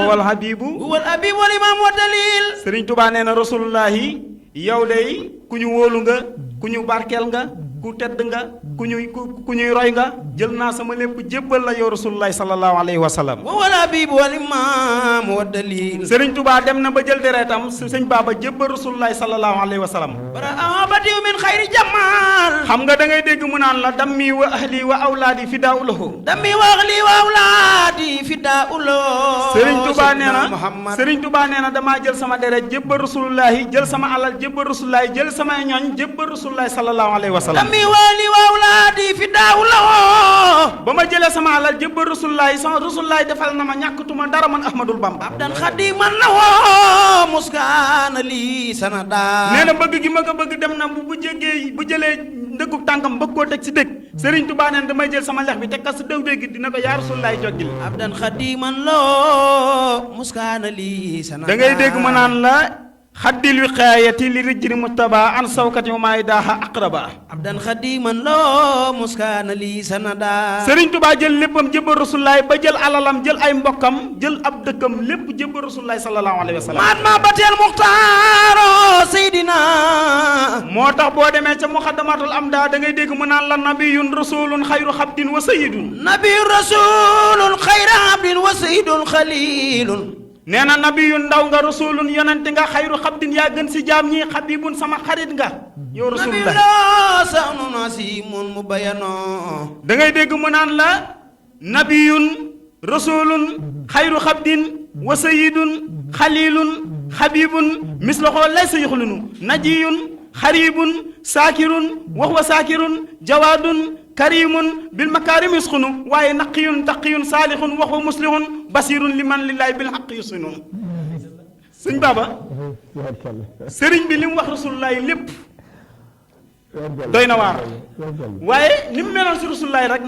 wal habibu huwa al habib wal imam wa dalil. Sëriñ Tuubaa nee na rasulullahi yow day ku ñu wóolu nga ku ñu barkeel nga ku tedd nga ku ñuy roy nga jël naa sama lépp jébbal la yow rasulullahi sallallahu alayhi wa sallam. huwa al habib wal imam wa dalil. Sëriñ Tuubaa dem na ba jël deretam sëñ Baba jébbal rasulullahi sallallahu alayhi wa sallam. bara abadiw min xayri jamal. xam nga da ngay dégg mu naan la dammi wa ahli wa awlaadi fidaa'u lahu. dammi wa ahli wa awlaadi fidaa'u lahu. Sëriñ Tuubaa nee na damaa jël sama deret jébbal rasulullahi jël sama alal jébbal rasulullahi jël sama ñooñ jébbal rasulullahi sallallahu alayhi wa sallam. dammi wa ahli wa awlaadi fidaa'u lahu. ba ma jëlee sama alal jébbal rasulullahi sama rasulullahi defal na ma ñàkkatuma dara man Ahmadul Bamba. abdan xadiman lahu muskaana li sanada. nee na bëgg gi ma ko bëgg dem na bu jëlee ndëggu tànkam bëgg koo teg si dëkk Sëriñ Tuubaa neen damay jël sama lex bi teg ko si dëw dégg dina ko yaa rasulullahi joggil. abdan xadiman lahu muskaana li sanada. da ngay dégg ma naan la xaddil wiqaayati li rijri mustaba an sawkati wa maay daaxa aqraba. abdan xadiman lahu muskaana li sanada. Sëriñ Tuubaa jël léppam jébbal rasulullahi ba jël alalam jël ay mbokkam jël ab dëkkam lépp jébbal rasulullahi sallallahu alayhi wa sallam. maat ma bateel muxtaaro seydina. moo tax boo demee ca muxaddamatul amda da ngay dégg mu naan la nabiyun rasulun xayru xabdin wa sayidun. nabiyun rasulun xayru xabdin wa sayidun xalilun. nee na nabiyun ndaw nga rasulun yonente nga xayru xabdin yaa gën si jaam ñi xabibun sama xarit nga yow rasulullah. nabiyun sanun asimun mubayano. da ngay dégg mu naan la nabiyun rasulun xayru xabdin wa sayidun xalilun xabibun misloxoo laysa yuxlinu najiyun xaribun saakirun wax wa saakirun jawaadun karimun bil makarim yusxunu waaye naqiyun taqiyun saalixun wax wa muslihun basirun liman lillahi bil xaq yusinun. sëñ Baba sëriñ bi li mu wax rasulullahi lépp doy na waar waaye ni mu meloon si rasulullahi rek